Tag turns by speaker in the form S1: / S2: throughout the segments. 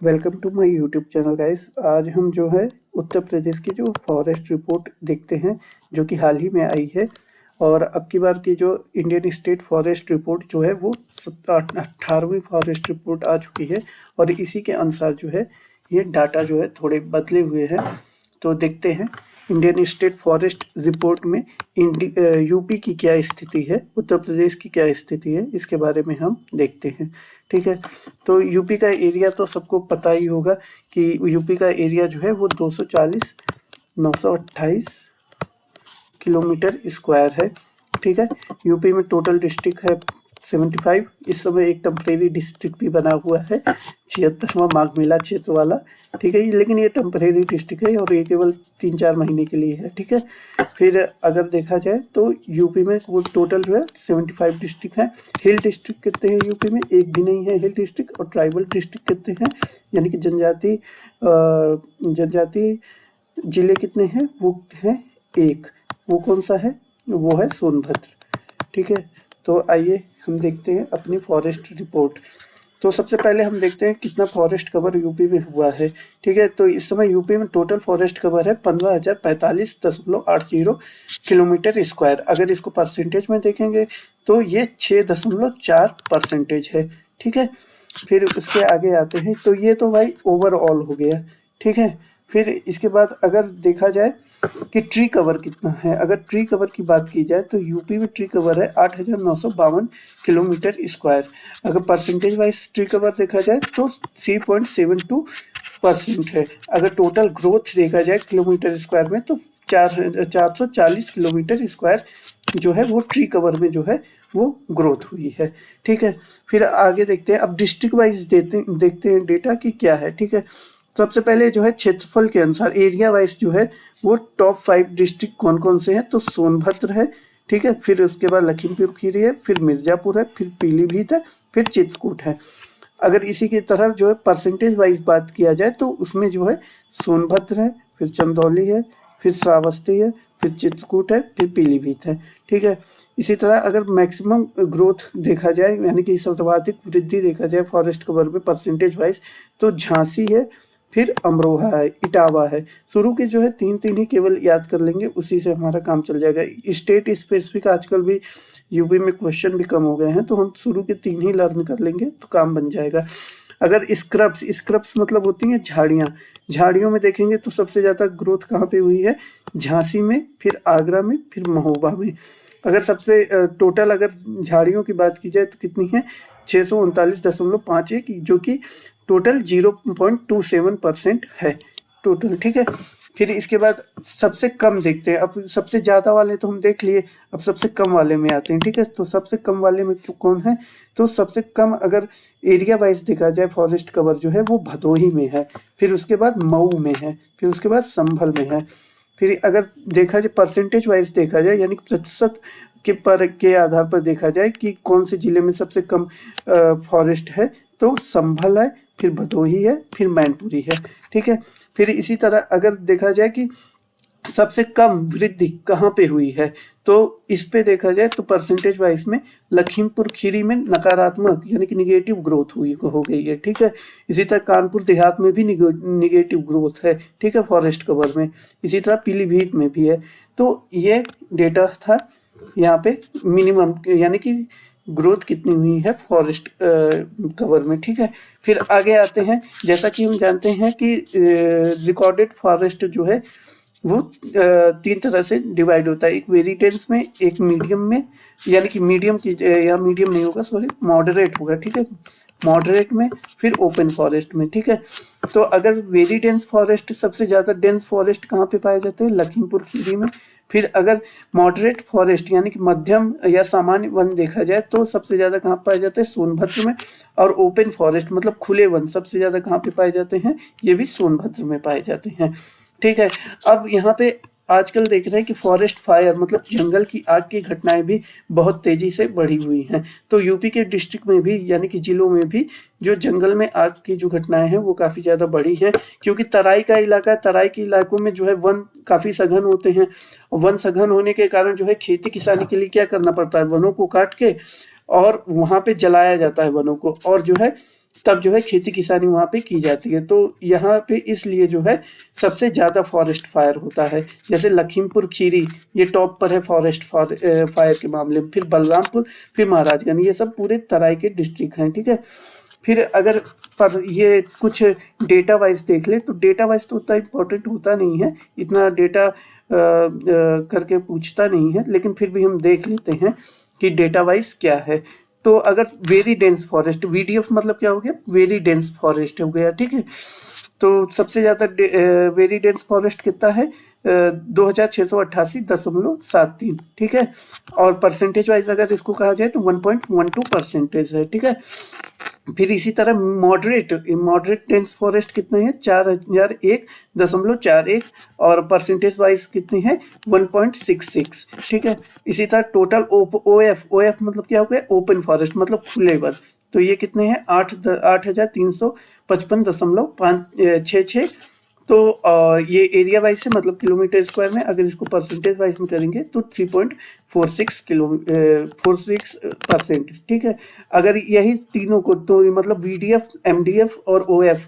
S1: Welcome to my YouTube channel guys. आज हम जो है उत्तर प्रदेश की जो फॉरेस्ट रिपोर्ट देखते हैं, जो कि हाल ही में आई है। और अब की बार की जो इंडियन स्टेट फॉरेस्ट रिपोर्ट जो है वो 18वीं फॉरेस्ट रिपोर्ट आ चुकी है। और इसी के अनुसार जो है ये डाटा जो है थोड़े बदले हुए हैं। तो देखते हैं इंडियन स्टेट फॉरेस्ट रिपोर्ट में यूपी की क्या स्थिति है, उत्तर प्रदेश की क्या स्थिति है, इसके बारे में हम देखते हैं। ठीक है, तो यूपी का एरिया तो सबको पता ही होगा कि यूपी का एरिया जो है वो 240,928 किलोमीटर स्क्वायर है। ठीक है, यूपी में टोटल डिस्ट्रिक्ट है 75। इस समय एक टेम्परेरी डिस्ट्रिक्ट भी बना हुआ है, 76वां माघ मेला क्षेत्र वाला। ठीक है, लेकिन ये टेम्परेरी डिस्ट्रिक्ट है और ये केवल 3-4 महीने के लिए है। ठीक है, फिर अगर देखा जाए तो यूपी में वो टोटल जो है 75 डिस्ट्रिक्ट है। हिल डिस्ट्रिक्ट कितने हैं यूपी में? एक भी नहीं है हिल डिस्ट्रिक्ट। और ट्राइबल डिस्ट्रिक्ट कितने हैं, यानी कि जनजाति जिले कितने हैं? वो है एक। वो कौन सा है? वो है सोनभद्र। ठीक है, तो आइए हम देखते हैं अपनी फॉरेस्ट रिपोर्ट। तो सबसे पहले हम देखते हैं कितना फॉरेस्ट कवर यूपी में हुआ है। ठीक है, तो इस समय यूपी में टोटल फॉरेस्ट कवर है 15,045.80 किलोमीटर स्क्वायर। अगर इसको परसेंटेज में देखेंगे तो ये 6.4% है। ठीक है, फिर उसके आगे आते हैं तो ये तो भाई ओवरऑल हो गया। ठीक है, फिर इसके बाद अगर देखा जाए कि ट्री कवर कितना है, अगर ट्री कवर की बात की जाए तो यूपी में ट्री कवर है 8,952 किलोमीटर स्क्वायर। अगर परसेंटेज वाइज ट्री कवर देखा जाए तो 3.72% है। अगर टोटल ग्रोथ देखा जाए किलोमीटर स्क्वायर में तो 440 किलोमीटर स्क्वायर जो है वो ट्री कवर में जो है वो ग्रोथ हुई है। ठीक है, फिर आगे देखते हैं। अब डिस्ट्रिक्ट वाइज देखते हैं डेटा कि क्या है। ठीक है, सबसे पहले जो है क्षेत्रफल के अनुसार एरिया वाइज जो है वो टॉप 5 डिस्ट्रिक्ट कौन कौन से हैं, तो सोनभद्र है। ठीक है, फिर उसके बाद लखीमपुर खीरी है, फिर मिर्जापुर है, फिर पीलीभीत है, फिर चित्रकूट है। अगर इसी की तरह जो है परसेंटेज वाइज बात किया जाए तो उसमें जो है सोनभद्र है, फिर चंदौली है, फिर श्रावस्ती है, फिर चित्रकूट है, फिर पीलीभीत है। ठीक है, इसी तरह अगर मैक्सिमम ग्रोथ देखा जाए, यानी कि सर्वाधिक वृद्धि देखा जाए फॉरेस्ट कवर में परसेंटेज वाइज, तो झांसी है, फिर अमरोहा है, इटावा है। शुरू के जो है 3-3 ही केवल याद कर लेंगे, उसी से हमारा काम चल जाएगा। स्टेट स्पेसिफिक आजकल भी यूपी में क्वेश्चन भी कम हो गए हैं, तो हम शुरू के 3 ही लर्न कर लेंगे तो काम बन जाएगा। अगर स्क्रब्स मतलब होती हैं झाड़ियाँ, झाड़ियों में देखेंगे तो सबसे ज़्यादा ग्रोथ कहाँ पे हुई है? झांसी में, फिर आगरा में, फिर महोबा में। अगर सबसे टोटल अगर झाड़ियों की बात की जाए तो कितनी है? 639.51, जो कि टोटल 0.27% है टोटल। ठीक है, फिर इसके बाद सबसे कम देखते हैं। अब सबसे ज़्यादा वाले तो हम देख लिए, अब सबसे कम वाले में आते हैं। ठीक है, तो सबसे कम वाले में कौन है? तो सबसे कम अगर एरिया वाइज देखा जाए फॉरेस्ट कवर जो है वो भदोही में है, फिर उसके बाद मऊ में है, फिर उसके बाद संभल में है। फिर अगर देखा जाए परसेंटेज वाइज देखा जाए, यानी प्रतिशत के आधार पर देखा जाए कि कौन से जिले में सबसे कम फॉरेस्ट है, तो संभल है, फिर भदोही है, फिर मैनपुरी है। ठीक है, फिर इसी तरह अगर देखा जाए कि सबसे कम वृद्धि कहाँ पे हुई है, तो इस पे देखा जाए तो परसेंटेज वाइज में लखीमपुर खीरी में नकारात्मक यानी कि निगेटिव ग्रोथ हो गई है। ठीक है, इसी तरह कानपुर देहात में भी निगेटिव ग्रोथ है। ठीक है, फॉरेस्ट कवर में। इसी तरह पीलीभीत में भी है। तो ये डेटा था यहाँ पे मिनिमम, यानी कि ग्रोथ कितनी हुई है फॉरेस्ट कवर में। ठीक है, फिर आगे आते हैं। जैसा कि हम जानते हैं कि रिकॉर्डेड फॉरेस्ट जो है वो 3 तरह से डिवाइड होता है, एक वेरी डेंस में, एक मीडियम में, यानी कि मीडियम की या मीडियम नहीं होगा, सॉरी, मॉडरेट होगा। ठीक है, मॉडरेट में, फिर ओपन फॉरेस्ट में। ठीक है, तो अगर वेरी डेंस फॉरेस्ट, सबसे ज़्यादा डेंस फॉरेस्ट कहाँ पे पाए जाते हैं? लखीमपुर खीरी में। फिर अगर मॉडरेट फॉरेस्ट यानी कि मध्यम या सामान्य वन देखा जाए तो सबसे ज़्यादा कहाँ पाए जाते हैं? सोनभद्र में। और ओपन फॉरेस्ट मतलब खुले वन सबसे ज़्यादा कहाँ पे पाए जाते हैं? ये भी सोनभद्र में पाए जाते हैं। ठीक है, अब यहाँ पे आजकल देख रहे हैं कि फॉरेस्ट फायर मतलब जंगल की आग की घटनाएं भी बहुत तेजी से बढ़ी हुई हैं। तो यूपी के डिस्ट्रिक्ट में भी, यानी कि जिलों में भी, जो जंगल में आग की जो घटनाएं हैं वो काफ़ी ज़्यादा बढ़ी हैं, क्योंकि तराई का इलाका है। तराई के इलाकों में जो है वन काफ़ी सघन होते हैं। वन सघन होने के कारण जो है खेती किसानी के लिए क्या करना पड़ता है? वनों को काट के और वहाँ पे जलाया जाता है वनों को, और जो है तब जो है खेती किसानी वहाँ पे की जाती है। तो यहाँ पे इसलिए जो है सबसे ज़्यादा फॉरेस्ट फायर होता है। जैसे लखीमपुर खीरी ये टॉप पर है फॉरेस्ट फायर के मामले में, फिर बलरामपुर, फिर महाराजगंज, ये सब पूरे तराई के डिस्ट्रिक्ट हैं, ठीक है। फिर अगर पर ये कुछ डेटा वाइज देख ले तो डेटा वाइज तो उतना इम्पोर्टेंट होता नहीं है, इतना डेटा करके पूछता नहीं है, लेकिन फिर भी हम देख लेते हैं कि डेटा वाइज क्या है। तो अगर वेरी डेंस फॉरेस्ट, VDF मतलब क्या हो गया, वेरी डेंस फॉरेस्ट हो गया, ठीक है। तो सबसे ज़्यादा वेरी डेंस फॉरेस्ट कितना है, 2688.73, ठीक है। और परसेंटेज वाइज अगर इसको कहा जाए तो 1.12% है, ठीक है। फिर इसी तरह मॉडरेट डेंस फॉरेस्ट कितने हैं, 4001.41, और परसेंटेज वाइज कितनी है, 1.66, ठीक है। इसी तरह टोटल OF मतलब क्या हो गया, ओपन फॉरेस्ट मतलब खुले वन, तो ये कितने हैं, 8,355.56। तो ये एरिया वाइज से मतलब किलोमीटर स्क्वायर में, अगर इसको परसेंटेज वाइज में करेंगे तो 3.46%, ठीक है। अगर यही तीनों को तो मतलब VDF, MDF और OF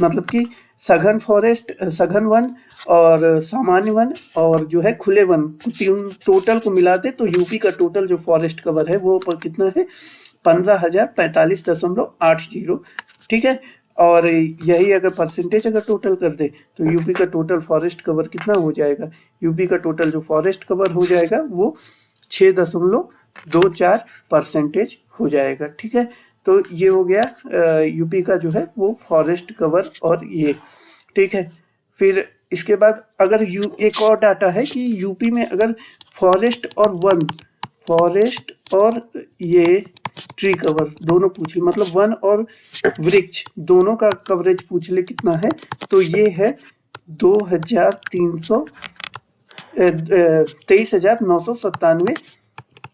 S1: मतलब कि सघन फॉरेस्ट, सघन वन और सामान्य वन और जो है खुले वन, तीन टोटल को मिला दे तो यूपी का टोटल जो फॉरेस्ट कवर है वो कितना है, 15,045.80, ठीक है। और यही अगर परसेंटेज अगर टोटल कर दे तो यूपी का टोटल फॉरेस्ट कवर कितना हो जाएगा, यूपी का टोटल जो फॉरेस्ट कवर हो जाएगा वो 6.24% हो जाएगा, ठीक है। तो ये हो गया यूपी का जो है वो फॉरेस्ट कवर और ये, ठीक है। फिर इसके बाद अगर एक और डाटा है कि यूपी में अगर फॉरेस्ट और ये ट्री कवर दोनों पूछ ले, मतलब वन और वृक्ष दोनों का कवरेज पूछ ले कितना है, तो ये है 23,997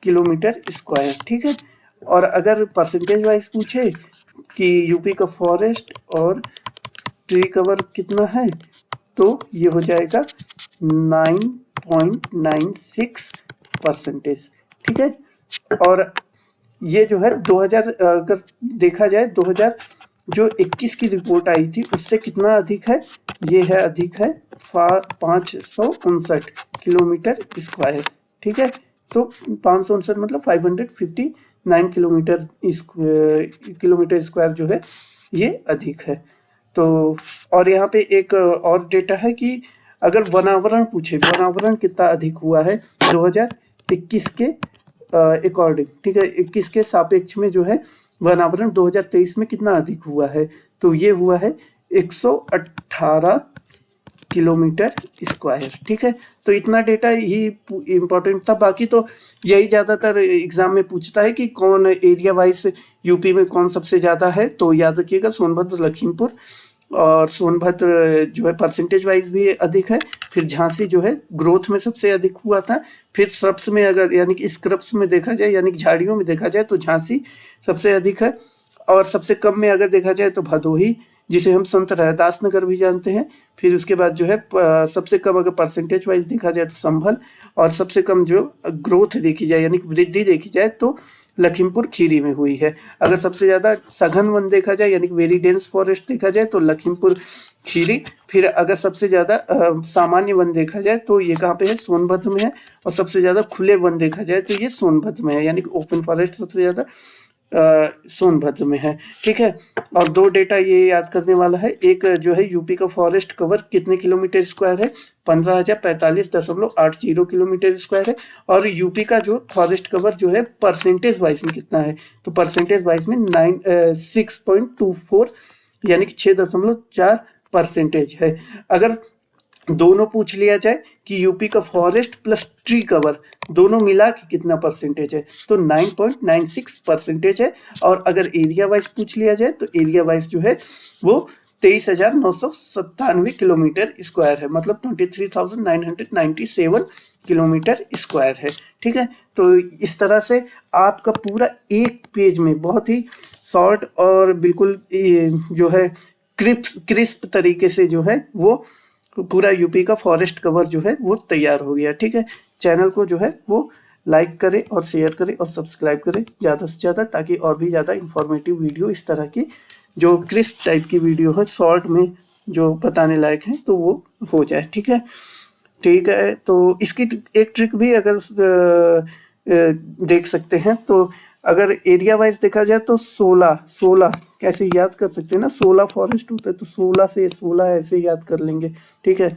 S1: किलोमीटर स्क्वायर, ठीक है। और अगर परसेंटेज वाइज पूछे कि यूपी का फॉरेस्ट और ट्री कवर कितना है, तो ये हो जाएगा 9.96%, ठीक है। और ये जो है 2000 अगर देखा जाए 2021 की रिपोर्ट आई थी उससे कितना अधिक है, ये है अधिक है 559 किलोमीटर स्क्वायर, ठीक है। तो 559 मतलब 559 किलोमीटर स्क्वायर जो है ये अधिक है। तो और यहाँ पे एक और डेटा है कि अगर वनावरण पूछे, वनावरण कितना अधिक हुआ है 2021 के अकॉर्डिंग, ठीक है, 21 के सापेक्ष में जो है वनावरण 2023 में कितना अधिक हुआ है, तो ये हुआ है 118 किलोमीटर स्क्वायर, ठीक है। तो इतना डेटा ही इम्पोर्टेंट था, बाकी तो यही ज़्यादातर एग्जाम में पूछता है कि कौन एरिया वाइज यूपी में कौन सबसे ज़्यादा है, तो याद रखिएगा सोनभद्र, लखीमपुर, और सोनभद्र जो है परसेंटेज वाइज भी अधिक है, फिर झांसी जो है ग्रोथ में सबसे अधिक हुआ था, फिर स्क्रब्स में अगर यानी कि स्क्रब्स में देखा जाए यानी कि झाड़ियों में देखा जाए तो झांसी सबसे अधिक है, और सबसे कम में अगर देखा जाए तो भदोही, जिसे हम संत रैदास नगर भी जानते हैं। फिर उसके बाद जो है सबसे कम अगर परसेंटेज वाइज देखा जाए तो संभल, और सबसे कम जो ग्रोथ देखी जाए यानी कि वृद्धि देखी जाए तो लखीमपुर खीरी में हुई है। अगर सबसे ज़्यादा सघन वन देखा जाए यानी कि वेरी डेंस फॉरेस्ट देखा जाए तो लखीमपुर खीरी। फिर अगर सबसे ज़्यादा सामान्य वन देखा जाए तो ये कहाँ पे है, सोनभद्र में है। और सबसे ज़्यादा खुले वन देखा जाए तो ये सोनभद्र में है, यानी कि ओपन फॉरेस्ट सबसे ज़्यादा सोनभद्र में है, ठीक है। और दो डेटा ये याद करने वाला है, एक जो है यूपी का फॉरेस्ट कवर कितने किलोमीटर स्क्वायर है, 15,045.80 किलोमीटर स्क्वायर है। और यूपी का जो फॉरेस्ट कवर जो है परसेंटेज वाइज में कितना है, तो परसेंटेज वाइज में 6.24 यानी कि 6.4% है। अगर दोनों पूछ लिया जाए कि यूपी का फॉरेस्ट प्लस ट्री कवर दोनों मिला के कितना परसेंटेज है, तो 9.96% है। और अगर एरिया वाइज पूछ लिया जाए तो एरिया वाइज जो है वो 23,997 किलोमीटर स्क्वायर है, मतलब 23,997 किलोमीटर स्क्वायर है, ठीक है। तो इस तरह से आपका पूरा एक पेज में बहुत ही शॉर्ट और बिल्कुल जो है क्रिस्प तरीके से जो है वो पूरा यूपी का फॉरेस्ट कवर जो है वो तैयार हो गया, ठीक है। चैनल को जो है वो लाइक करें और शेयर करें और सब्सक्राइब करें ज़्यादा से ज़्यादा, ताकि और भी ज़्यादा इंफॉर्मेटिव वीडियो इस तरह की जो क्रिस्प टाइप की वीडियो है, शॉर्ट में जो बताने लायक है, तो वो हो जाए। ठीक है, ठीक है। तो इसकी एक ट्रिक भी अगर देख सकते हैं, तो अगर एरिया वाइज देखा जाए तो 16 कैसे याद कर सकते हैं ना, 16 फॉरेस्ट होता है तो 16 से 16 ऐसे याद कर लेंगे। ठीक है,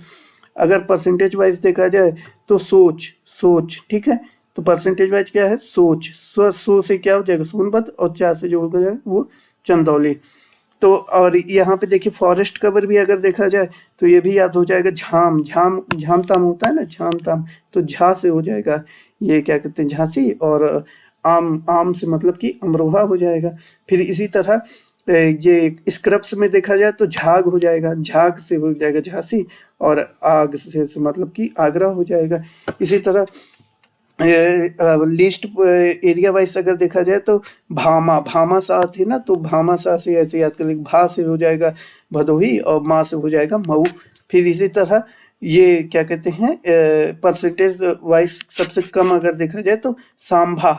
S1: अगर परसेंटेज वाइज देखा जाए तो सोच। ठीक है, तो परसेंटेज वाइज क्या है, सोच। सो से क्या हो जाएगा, सोनभद्र, और 4 से जो हो जाएगा वो चंदौली। तो और यहाँ पे देखिए फॉरेस्ट कवर भी अगर देखा जाए तो ये भी याद हो जाएगा, झाम ताम होता है ना, झाम ताम, तो झा से हो जाएगा ये क्या कहते हैं, झांसी, और आम से मतलब कि अमरोहा हो जाएगा। फिर इसी तरह ये स्क्रब्स में देखा जाए तो झाग हो जाएगा, झाग से हो जाएगा झांसी, और आग से मतलब कि आगरा हो जाएगा। इसी तरह लिस्ट एरिया वाइज अगर देखा जाए तो भामा सा थे ना, तो भामा सा से ऐसे याद कर लेंगे, भा से हो जाएगा भदोही, और माँ से हो जाएगा मऊ। फिर इसी तरह ये क्या कहते हैं, परसेंटेज वाइज सबसे कम अगर देखा जाए तो सांभा।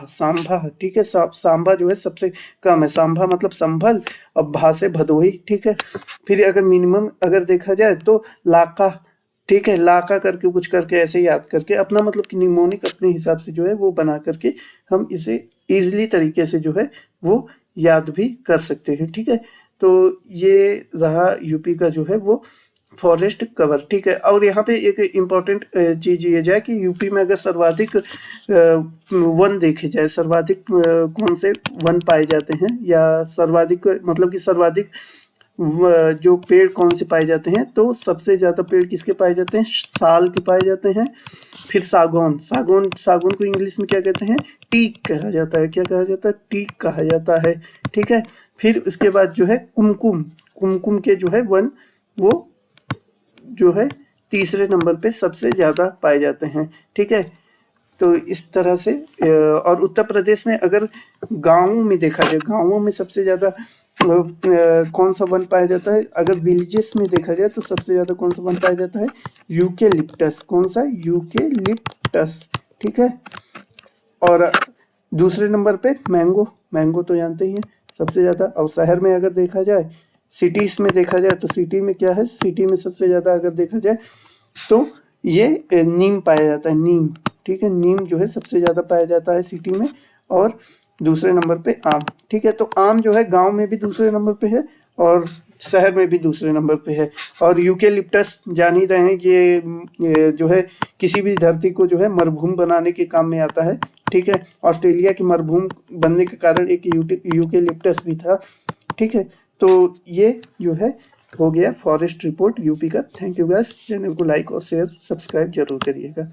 S1: ठीक है, सांभा जो है सबसे कम है, सांभा मतलब संभल, और भा से भदोही। ठीक है, फिर अगर मिनिमम अगर देखा जाए तो लाका। ठीक है, लाका करके कुछ करके ऐसे याद करके अपना मतलब कि निमोनिक अपने हिसाब से जो है वो बना करके हम इसे इजीली तरीके से जो है वो याद भी कर सकते हैं। ठीक है, तो ये रहा यूपी का जो है वो फॉरेस्ट कवर। ठीक है, और यहाँ पे एक इम्पॉर्टेंट चीज़ ये जाए कि यूपी में अगर सर्वाधिक वन देखे जाए, सर्वाधिक कौन से वन पाए जाते हैं, या सर्वाधिक मतलब कि सर्वाधिक जो पेड़ कौन से पाए जाते हैं, तो सबसे ज़्यादा पेड़ किसके पाए जाते हैं, साल के पाए जाते हैं। फिर सागौन को इंग्लिश में क्या कहते हैं, टीक कहा जाता है। क्या कहा जाता है, टीक कहा जाता है। ठीक है, फिर उसके बाद जो है कुमकुम के जो है वन, वो जो है तीसरे नंबर पे सबसे ज़्यादा पाए जाते हैं। ठीक है, तो इस तरह से और उत्तर प्रदेश में अगर गाँवों में देखा जाए, गाँवों में सबसे ज़्यादा कौन सा वन पाया जाता है, अगर विलेजेस में देखा जाए तो सबसे ज़्यादा कौन सा वन पाया जाता है, यूकेलिप्टस। कौन सा, यूकेलिप्टस। ठीक है, और दूसरे नंबर पे मैंगो तो जानते ही हैं सबसे ज़्यादा। और शहर में अगर देखा जाए, सिटीज़ में देखा जाए तो सिटी में क्या है, सिटी में सबसे ज़्यादा अगर देखा जाए तो ये नीम पाया जाता है, नीम। ठीक है, नीम जो है सबसे ज़्यादा पाया जाता है सिटी में, और दूसरे नंबर पे आम। ठीक है, तो आम जो है गांव में भी दूसरे नंबर पे है, और शहर में भी दूसरे नंबर पे है। और यूकेलिप्टस जान ही रहे हैं, ये जो है किसी भी धरती को जो है मरुभूमि बनाने के काम में आता है। ठीक है, ऑस्ट्रेलिया की मरुभूमि बनने के कारण एक यूकेलिप्टस भी था। ठीक है, तो ये जो है हो गया फॉरेस्ट रिपोर्ट यूपी का। थैंक यू गाइस, चैनल को लाइक और शेयर सब्सक्राइब जरूर करिएगा।